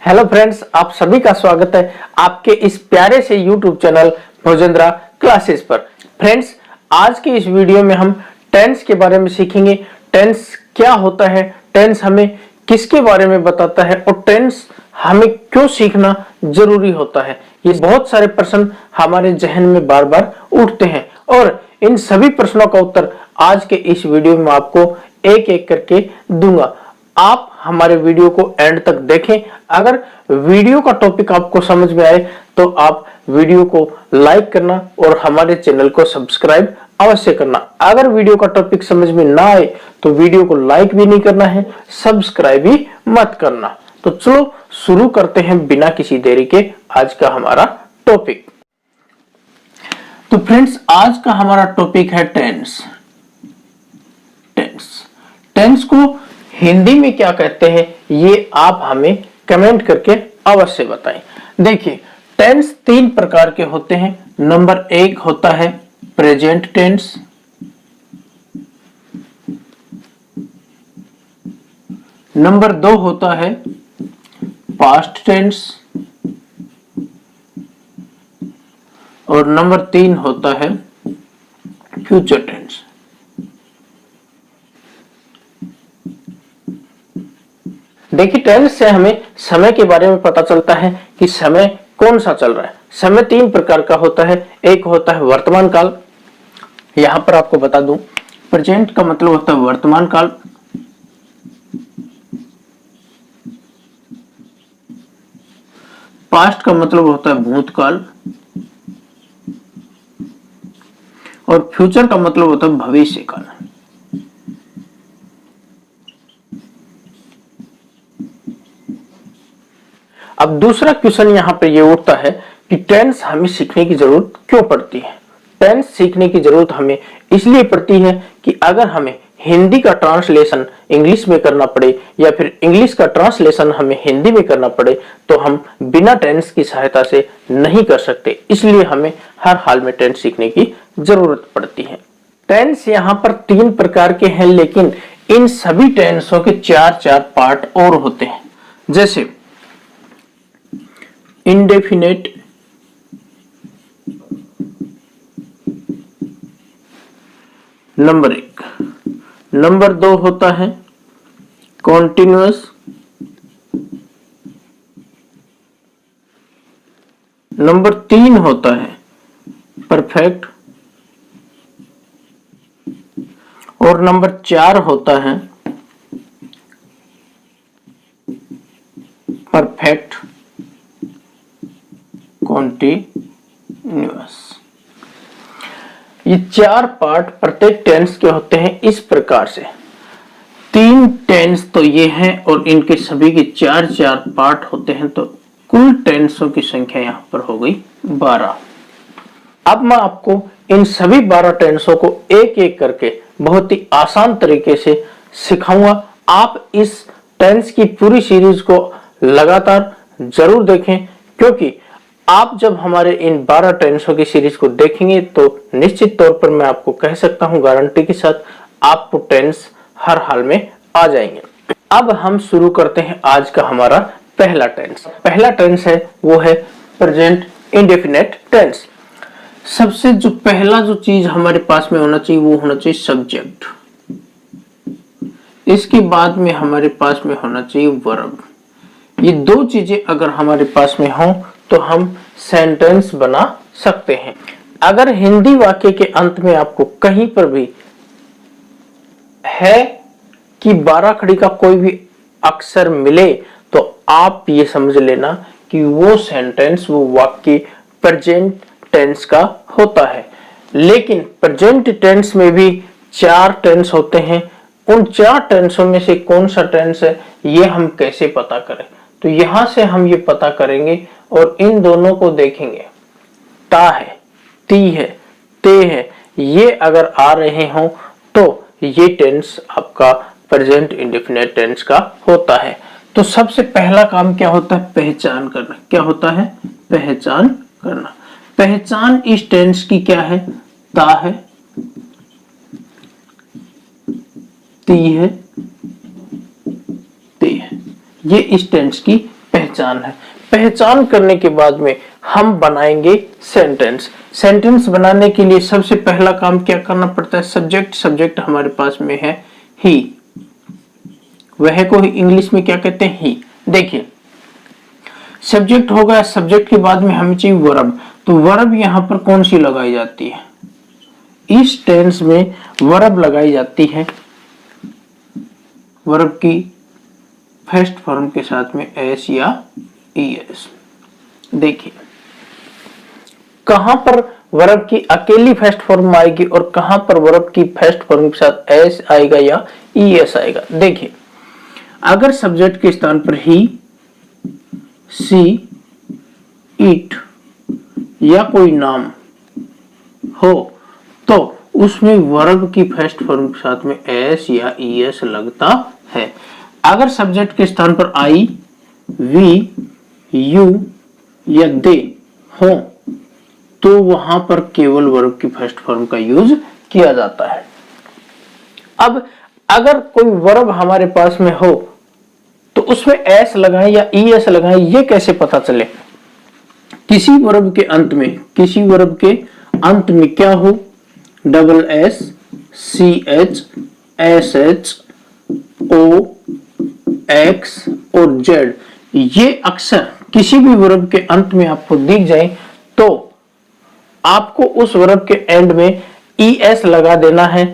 Hello friends, आप सभी का स्वागत है आपके इस प्यारे से YouTube चैनल भोजेंद्रा क्लासेस पर। फ्रेंड्स, आज की इस वीडियो में हम टेंस के बारे में सीखेंगे। टेंस क्या होता है, टेंस हमें किसके बारे में बताता है और टेंस हमें क्यों सीखना जरूरी होता है। ये बहुत सारे प्रश्न हमारे जहन में बार बार उठते हैं और इन सभी प्रश्नों का उत्तर आज के इस वीडियो में आपको एक एक करके दूंगा। आप हमारे वीडियो को एंड तक देखें। अगर वीडियो का टॉपिक आपको समझ में आए तो आप वीडियो को लाइक करना और हमारे चैनल को सब्सक्राइब अवश्य करना। अगर वीडियो का टॉपिक समझ में ना आए तो वीडियो को लाइक भी नहीं करना है, सब्सक्राइब भी मत करना। तो चलो शुरू करते हैं बिना किसी देरी के आज का हमारा टॉपिक। तो फ्रेंड्स, आज का हमारा टॉपिक है टेंस। टेंस को हिंदी में क्या कहते हैं ये आप हमें कमेंट करके अवश्य बताएं। देखिए, टेंस तीन प्रकार के होते हैं। नंबर एक होता है प्रेजेंट टेंस, नंबर दो होता है पास्ट टेंस और नंबर तीन होता है फ्यूचर टेंस। देखिए, टेंस से हमें समय के बारे में पता चलता है कि समय कौन सा चल रहा है। समय तीन प्रकार का होता है। एक होता है वर्तमान काल, यहां पर आपको बता दूं, प्रेजेंट का मतलब होता है वर्तमान काल, पास्ट का मतलब होता है भूतकाल और फ्यूचर का मतलब होता है भविष्य काल। अब दूसरा क्वेश्चन यहाँ पे ये उठता है कि टेंस हमें सीखने की जरूरत क्यों पड़ती है। टेंस सीखने की जरूरत हमें इसलिए पड़ती है कि अगर हमें हिंदी का ट्रांसलेशन इंग्लिश में करना पड़े या फिर इंग्लिश का ट्रांसलेशन हमें हिंदी में करना पड़े तो हम बिना टेंस की सहायता से नहीं कर सकते। इसलिए हमें हर हाल में टेंस सीखने की जरूरत पड़ती है। टेंस यहाँ पर तीन प्रकार के हैं, लेकिन इन सभी टेंसों के चार चार पार्ट और होते हैं। जैसे इंडेफिनेट, नंबर एक। नंबर दो होता है कॉन्टिन्यूअस, नंबर तीन होता है परफेक्ट और नंबर चार होता है परफेक्ट कॉन्टिन्यूअस। ये चार पार्ट प्रत्येक टेंस के होते हैं इस प्रकार से। तीन टेंस तो ये हैं और इनके सभी के चार चार पार्ट होते हैं, तो कुल टेंसों की संख्या यहां पर हो गई 12। अब मैं आपको इन सभी 12 टेंसों को एक एक करके बहुत ही आसान तरीके से सिखाऊंगा। आप इस टेंस की पूरी सीरीज को लगातार जरूर देखें, क्योंकि आप जब हमारे इन 12 टेंसों की सीरीज को देखेंगे तो निश्चित तौर पर मैं आपको कह सकता हूं गारंटी के साथ आपको टेंस हर हाल में आ जाएंगे। अब हम शुरू करते हैं आज का हमारा पहला टेंस। पहला टेंस है वो है प्रेजेंट इंडेफिनिट टेंस। सबसे जो पहला जो चीज हमारे पास में होना चाहिए वो होना चाहिए सब्जेक्ट। इसके बाद में हमारे पास में होना चाहिए वर्ब। ये दो चीजें अगर हमारे पास में हो तो हम सेंटेंस बना सकते हैं। अगर हिंदी वाक्य के अंत में आपको कहीं पर भी है कि 12 खड़ी का कोई भी अक्षर मिले तो आप ये समझ लेना कि वो सेंटेंस, वो वाक्य प्रेजेंट टेंस का होता है। लेकिन प्रेजेंट टेंस में भी चार टेंस होते हैं। उन चार टेंसों में से कौन सा टेंस है ये हम कैसे पता करें, तो यहां से हम ये पता करेंगे और इन दोनों को देखेंगे। ता है, ती है, ते है, ये अगर आ रहे हों तो ये टेंस आपका प्रेजेंट इंडेफिनिट टेंस का होता है। तो सबसे पहला काम क्या होता है? पहचान करना। क्या होता है? पहचान करना। पहचान इस टेंस की क्या है? ता है, ती है, ते है। ये इस टेंस की पहचान है। पहचान करने के बाद में हम बनाएंगे सेंटेंस। सेंटेंस बनाने के लिए सबसे पहला काम क्या करना पड़ता है? सब्जेक्ट। सब्जेक्ट हमारे पास में है ही। वह को इंग्लिश में क्या कहते हैं? ही। देखिए, सब्जेक्ट हो गया। सब्जेक्ट के बाद में हमें चाहिए वर्ब। तो वर्ब यहां पर कौन सी लगाई जाती है? इस टेंस में वर्ब लगाई जाती है। वर्ब की फर्स्ट फॉर्म के साथ में एस या ईएस। देखिए, कहां पर वर्ब की अकेली फर्स्ट फॉर्म आएगी और कहां पर वर्ब की फर्स्ट फॉर्म के साथ एस आएगा या ईएस आएगा। देखिए, अगर सब्जेक्ट के स्थान पर ही, सी, इट या कोई नाम हो तो उसमें वर्ब की फर्स्ट फॉर्म के साथ में एस या ईएस लगता है। अगर सब्जेक्ट के स्थान पर आई, वी, यू या दे हो तो वहां पर केवल वर्ब की फर्स्ट फॉर्म का यूज किया जाता है। अब अगर कोई वर्ब हमारे पास में हो तो उसमें एस लगाएं या ईएस लगाएं, ये कैसे पता चले? किसी वर्ब के अंत में क्या हो? Double S, C H, S H, O, X और जेड, ये अक्सर किसी भी वर्ब के अंत में आपको दिख जाए तो आपको उस वर्ब के एंड में ईएस लगा देना है,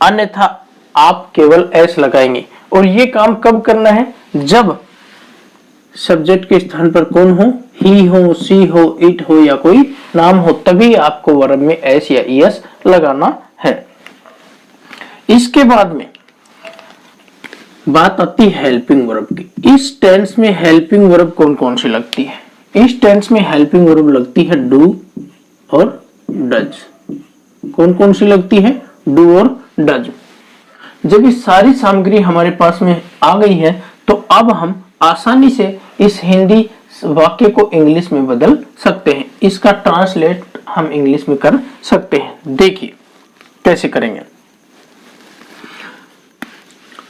अन्यथा आप केवल एस लगाएंगे। और ये काम कब करना है? जब सब्जेक्ट के स्थान पर कौन हो? ही हो, सी हो, इट हो या कोई नाम हो, तभी आपको वर्ब में एस या ईएस लगाना है। इसके बाद में बात आती है हेल्पिंग वर्ब की। इस टेंस में हेल्पिंग वर्ब कौन कौन सी लगती है? इस टेंस में हेल्पिंग वर्ब लगती है डू और डज। कौन कौन सी लगती है? डू और डज। जब ये सारी सामग्री हमारे पास में आ गई है तो अब हम आसानी से इस हिंदी वाक्य को इंग्लिश में बदल सकते हैं। इसका ट्रांसलेट हम इंग्लिश में कर सकते हैं। देखिए कैसे करेंगे।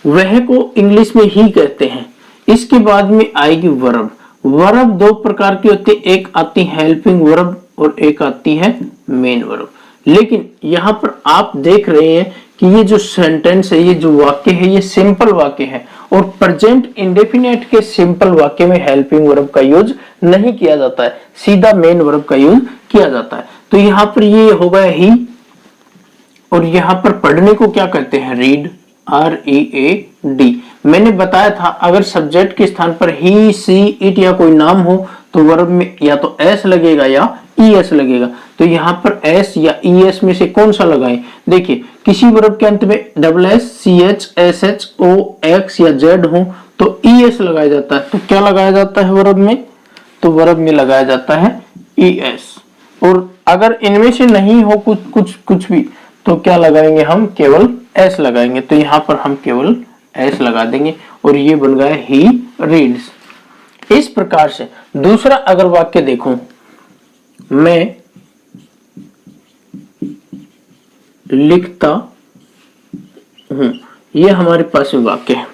वह को इंग्लिश में ही कहते हैं। इसके बाद में आएगी वर्ब। वर्ब दो प्रकार की होती है, एक आती है हेल्पिंग वर्ब और एक आती है मेन वर्ब। लेकिन यहां पर आप देख रहे हैं कि ये जो सेंटेंस है, ये जो वाक्य है, ये सिंपल वाक्य है और प्रेजेंट इंडेफिनिट के सिंपल वाक्य में हेल्पिंग वर्ब का यूज नहीं किया जाता है, सीधा मेन वर्ब का यूज किया जाता है। तो यहां पर ये हो गया ही और यहां पर पढ़ने को क्या कहते हैं? Read, READ। मैंने बताया था अगर सब्जेक्ट के स्थान पर ही, सी, इट या कोई नाम हो तो वर्ब में या तो एस लगेगा या ईएस लगेगा। तो यहाँ पर एस या ईएस में से कौन सा लगाएं? देखिए, किसी वर्ब के अंत में double S, C H, S H, O, X या जेड हो तो ईएस लगाया जाता है। तो क्या लगाया जाता है वर्ब में? तो वर्ब में लगाया जाता है ईएस। और अगर इनमें से नहीं हो कुछ भी तो क्या लगाएंगे हम? केवल एस लगाएंगे। तो यहाँ पर हम केवल एस लगा देंगे और ये बन गया ही रीड्स। इस प्रकार से दूसरा अगर वाक्य देखूं, मैं लिखता हूं, ये हमारे पास में वाक्य है।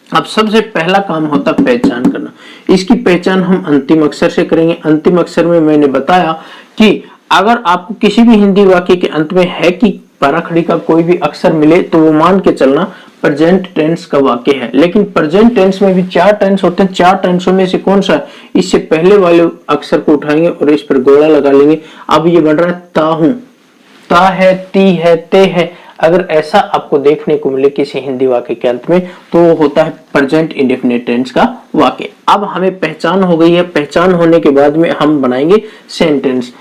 अब सबसे पहला काम होता है पहचान करना। इसकी पहचान हम अंतिम अक्षर से करेंगे। अंतिम अक्षर में मैंने बताया कि अगर आपको किसी भी हिंदी वाक्य के अंत में है कि पाराखड़ी का कोई भी अक्षर मिले तो वो मान के चलना प्रेजेंट टेंस का वाक्य है। लेकिन प्रेजेंट टेंस में भी 4 टेंस होते हैं। 4 टेंसों में से कौन सा है? इससे पहले वाले अक्षर को उठाएंगे और इस पर गोला लगा लेंगे। अब ये बन रहा है ता हूं, ता है, ती है, ते है। अगर ऐसा आपको देखने को मिले किसी हिंदी वाक्य के अंत में तो वो होता है प्रेजेंट इंडेफिनिट टेंस का वाक्य। अब हमें पहचान हो गई है। पहचान होने के बाद में हम बनाएंगे सेंटेंस।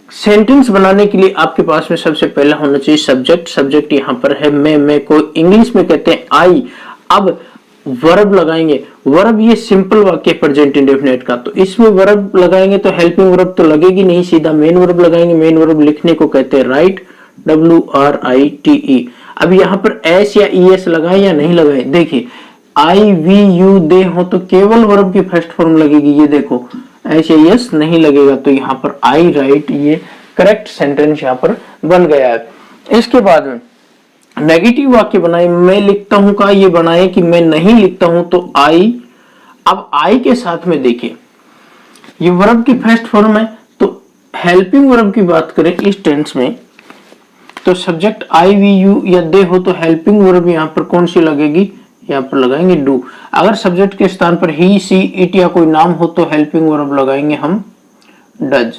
सेंटेंस बनाने के लिए आपके पास में सबसे पहला होना चाहिए सब्जेक्ट। सब्जेक्ट यहाँ पर है मैं को इंग्लिश में कहते हैं आई। अब वर्ब लगाएंगे। वर्ब ये सिंपल वाक्य प्रेजेंट इंडेफिनिट का, तो इसमें वर्ब लगाएंगे तो हेल्पिंग वर्ब तो लगेगी नहीं, सीधा मेन वर्ब लगाएंगे। मेन वर्ब लिखने को कहते हैं राइट, WRITE। अब यहाँ पर एस या ईएस लगाए या नहीं लगाए? देखिए, आई, वी, यू, दे हो तो केवल वर्ब की फर्स्ट फॉर्म लगेगी। ये देखो ऐसे यस नहीं लगेगा। तो यहाँ पर आई राइट, ये करेक्ट सेंटेंस यहाँ पर बन गया है। इसके बाद में नेगेटिव वाक्य बनाए। मैं लिखता हूं का ये बनाए कि मैं नहीं लिखता हूं तो आई अब आई के साथ में देखिए ये वर्ब की फर्स्ट फॉर्म है, तो हेल्पिंग वर्ब की बात करें इस टेंस में तो सब्जेक्ट आई वी यू या दे हो तो हेल्पिंग वर्ब यहाँ पर कौन सी लगेगी, यहाँ पर लगाएंगे डू। अगर सब्जेक्ट के स्थान पर ही सी इट या कोई नाम हो तो हेल्पिंग वर्ब लगाएंगे हम डज।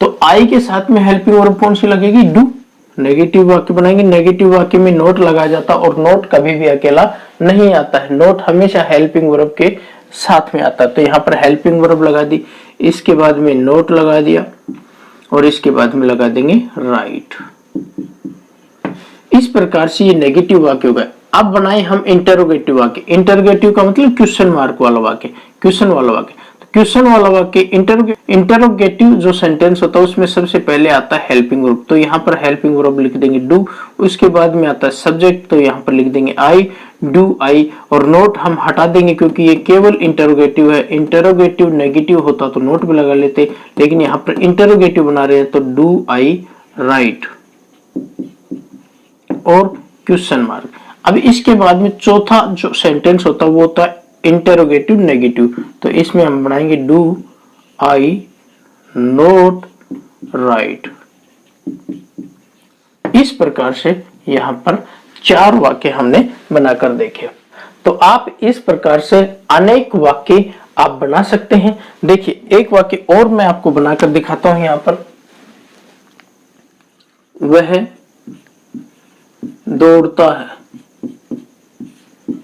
तो आई के साथ में हेल्पिंग वर्ब कौन सी लगेगी, डू। नेगेटिव वाक्य बनाएंगे, नेगेटिव वाक्य में नोट लगाया जाता और नोट कभी भी अकेला नहीं आता है, नोट हमेशा हेल्पिंग वर्ब के साथ में आता है। तो यहाँ पर हेल्पिंग वर्ब लगा दी, इसके बाद में नोट लगा दिया और इसके बाद में लगा देंगे राइट। इस प्रकार से ये नेगेटिव वाक्य हो गए। अब बनाए हम इंटरोगेटिव वाक्य। इंटरोगेटिव का मतलब क्वेश्चन मार्क वाला वाक्य, क्वेश्चन वाला वाक्य। तो क्वेश्चन वाला वाक्य इंटरोगेटिव जो सेंटेंस होता है उसमें सबसे पहले आता है हेल्पिंग वर्ब, तो यहाँ पर हेल्पिंग वर्ब लिख देंगे डू। उसके बाद में आता है सब्जेक्ट, तो यहाँ पर लिख देंगे आई, डू आई, और नोट हम हटा देंगे क्योंकि ये केवल इंटरोगेटिव है। इंटरोगेटिव नेगेटिव होता तो नोट भी लगा लेते, लेकिन यहाँ पर इंटरोगेटिव बना रहे हैं तो डू आई राइट और क्वेश्चन मार्क। अब इसके बाद में चौथा जो सेंटेंस होता है वो होता है इंटरोगेटिव नेगेटिव, तो इसमें हम बनाएंगे डू आई नोट राइट। इस प्रकार से यहां पर 4 वाक्य हमने बनाकर देखे। तो आप इस प्रकार से अनेक वाक्य आप बना सकते हैं। देखिए एक वाक्य और मैं आपको बनाकर दिखाता हूं, यहां पर वह दौड़ता है।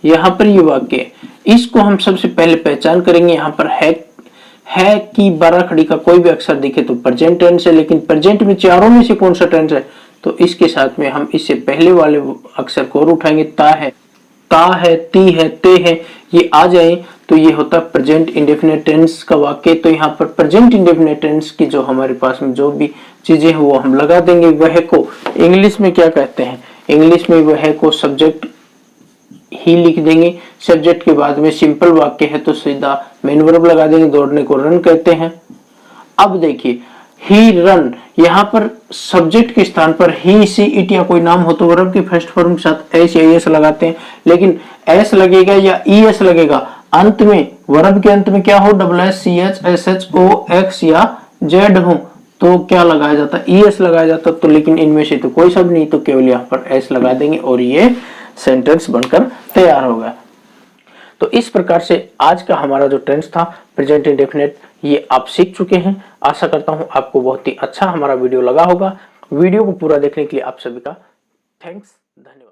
यहां पर ये वाक्य है, इसको हम सबसे पहले पहचान करेंगे। यहां पर है की 12 खड़ी का कोई भी अक्षर दिखे तो प्रेजेंट टेंस है, लेकिन प्रेजेंट में चारों में से कौन सा टेंस है, तो इसके साथ में हम इससे पहले वाले अक्षर को और उठाएंगे। ता है, ती है, ते है, ये आ जाए तो ये होता है प्रेजेंट इंडेफिनिट टेंस का वाक्य। तो यहाँ पर प्रेजेंट इंडेफिनिट टेंस की जो हमारे पास में जो भी चीजें हैं वो हम लगा देंगे। वह को इंग्लिश में क्या कहते हैं, इंग्लिश में वह को सब्जेक्ट ही लिख देंगे। सब्जेक्ट के बाद में सिंपल वाक्य है तो सीधा मेन वर्ब लगा देंगे, दौड़ने को रन कहते हैं। अब देखिए ही रन, यहाँ पर सब्जेक्ट के स्थान पर ही सी इट या कोई नाम हो तो वर्ब की फर्स्ट फॉर्म के साथ एस या एस लगाते हैं, लेकिन एस लगेगा या ई एस लगेगा अंत में, वर्ब के अंत में क्या हो, double S C H S H O X या जेड हो तो क्या लगाया जाता है, ई एस लगाया जाता। तो लेकिन इनमें से तो कोई शब्द नहीं, तो केवल यहाँ पर एस लगा देंगे और ये सेंटेंस बनकर तैयार होगा। तो इस प्रकार से आज का हमारा जो टेंस था प्रेजेंट इंडेफिनिट, ये आप सीख चुके हैं। आशा करता हूं आपको बहुत ही अच्छा हमारा वीडियो लगा होगा। वीडियो को पूरा देखने के लिए आप सभी का थैंक्स, धन्यवाद।